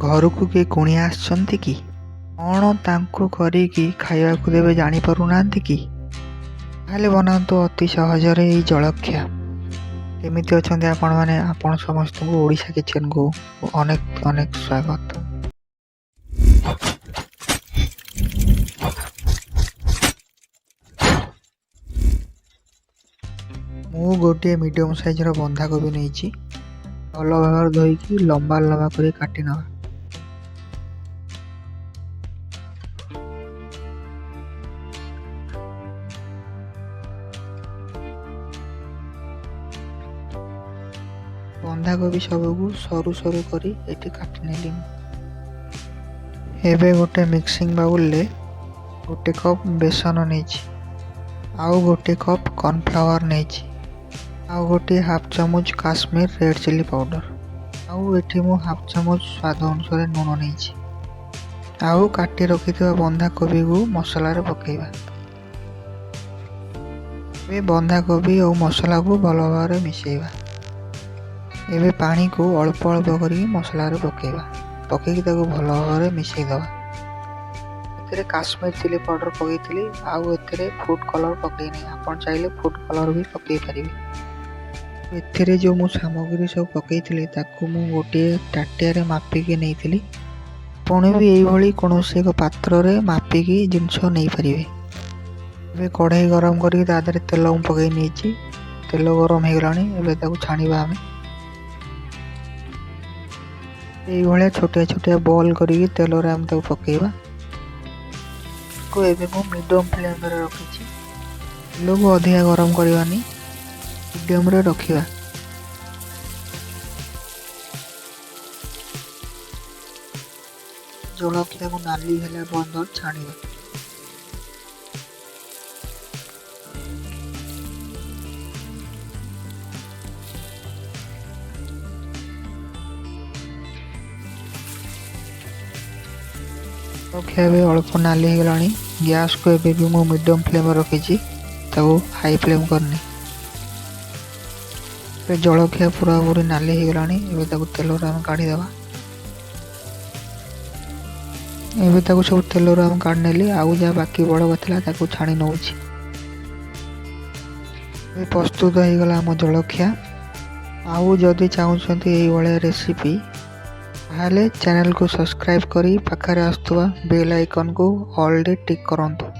ଘରକୁ କିଏ କୁଣିଆ ଆସିଛନ୍ତି କି? କ'ଣ ତାଙ୍କୁ କରିକି ଖାଇବାକୁ ଦେବେ ଜାଣିପାରୁନାହାନ୍ତି କି? ତାହେଲେ ବନାନ୍ତୁ ଅତି ସହଜରେ ଏଇ ଜଳଖିଆ। କେମିତି ଅଛନ୍ତି ଆପଣମାନେ? ଆପଣ ସମସ୍ତଙ୍କୁ ଓଡ଼ିଶା କିଚେନକୁ ଅନେକ ଅନେକ ସ୍ୱାଗତ। ମୁଁ ଗୋଟିଏ ମିଡ଼ିୟମ୍ ସାଇଜ୍ର ବନ୍ଧାକୋବି ନେଇଛି। ଭଲ ଭାବରେ ଧୋଇକି ଲମ୍ବା ଲମ୍ବା କରି କାଟି ନେବା। ବନ୍ଧାକୋବି ସବୁକୁ ସରୁ ସରୁ କରି ଏଠି କାଟି ନେଲି। ଏବେ ଗୋଟେ ମିକ୍ସିଂ ବାଉଲରେ ଗୋଟେ କପ୍ ବେସନ ନେଇଛି, ଆଉ ଗୋଟେ କପ୍ କର୍ଣ୍ଣଫ୍ଲାୱାର ନେଇଛି, ଆଉ ଗୋଟିଏ ହାଫ୍ ଚାମଚ କାଶ୍ମୀର ରେଡ୍ ଚିଲି ପାଉଡ଼ର, ଆଉ ଏଠି ମୁଁ ହାଫ୍ ଚାମଚ ସ୍ୱାଦ ଅନୁସାରେ ଲୁଣ ନେଇଛି। ଆଉ କାଟି ରଖିଥିବା ବନ୍ଧାକୋବିକୁ ମସଲାରେ ପକାଇବା। ଏବେ ବନ୍ଧାକୋବି ଆଉ ମସଲାକୁ ଭଲ ଭାବରେ ମିଶାଇବା। ଏବେ ପାଣିକୁ ଅଳ୍ପ ଅଳ୍ପ କରିକି ମସଲାରେ ପକାଇକି ତାକୁ ଭଲ ଭାବରେ ମିଶାଇ ଦେବା। ଏଥିରେ କାଶ୍ମୀର ଚିଲି ପାଉଡ଼ର ପକାଇଥିଲି, ଆଉ ଏଥିରେ ଫୁଡ଼୍ କଲର୍ ପକାଇନି। ଆପଣ ଚାହିଁଲେ ଫୁଡ଼୍ କଲର୍ ବି ପକାଇ ପାରିବେ। ଏଥିରେ ଯେଉଁ ମୁଁ ସାମଗ୍ରୀ ସବୁ ପକାଇଥିଲି ତାକୁ ମୁଁ ଗୋଟିଏ ତାଟିଆରେ ମାପିକି ନେଇଥିଲି। ଆପଣ ବି ଏଇଭଳି କୌଣସି ଏକ ପାତ୍ରରେ ମାପିକି ଜିନିଷ ନେଇପାରିବେ। ଏବେ କଢ଼େଇ ଗରମ କରିକି ତା ଦେହରେ ତେଲ ମୁଁ ପକାଇ ନେଇଛି। ତେଲ ଗରମ ହେଇଗଲାଣି, ଏବେ ତାକୁ ଛାଣିବା ଆମେ। ଏଇଭଳିଆ ଛୋଟିଆ ଛୋଟିଆ ବଲ୍ କରିକି ତେଲରେ ଆମେ ତାକୁ ପକାଇବା। ଏବେ ମୁଁ ମିଡ଼ିୟମ୍ ଫ୍ଲେମ୍ରେ ରଖିଛି। ତେଲକୁ ଅଧିକା ଗରମ କରିବାନି, ମିଡ଼ିୟମ୍ରେ ରଖିବା। ଜଳଖିଆକୁ ନାଲି ହେଲା ପର୍ଯ୍ୟନ୍ତ ଛାଣିବା। ଜଳଖିଆ ଏବେ ଅଳ୍ପ ନାଲି ହେଇଗଲାଣି। ଗ୍ୟାସ୍କୁ ଏବେ ବି ମୁଁ ମିଡ଼ିୟମ୍ ଫ୍ଲେମ୍ରେ ରଖିଛି, ତାକୁ ହାଇ ଫ୍ଲେମ୍ କରିନି। ଏବେ ଜଳଖିଆ ପୁରାପୁରି ନାଲି ହେଇଗଲାଣି। ଏବେ ତାକୁ ତେଲରୁ ଆମେ କାଢ଼ିଦେବା। ଏବେ ତାକୁ ସବୁ ତେଲରୁ ଆମେ କାଢ଼ି ନେଲି। ଆଉ ଯାହା ବାକି ବଳକା ଥିଲା ତାକୁ ଛାଣି ନେଉଛି। ଏବେ ପ୍ରସ୍ତୁତ ହେଇଗଲା ଆମ ଜଳଖିଆ। ଆଉ ଯଦି ଚାହୁଁଛନ୍ତି ଏଇଭଳିଆ ରେସିପି, ତାହେଲେ ଚ୍ୟାନେଲକୁ ସବସ୍କ୍ରାଇବ୍ କରି ପାଖରେ ଆସୁଥିବା ବେଲ୍ ଆଇକନ୍କୁ ଅଲ୍ରେ ଟିକ୍ କରନ୍ତୁ।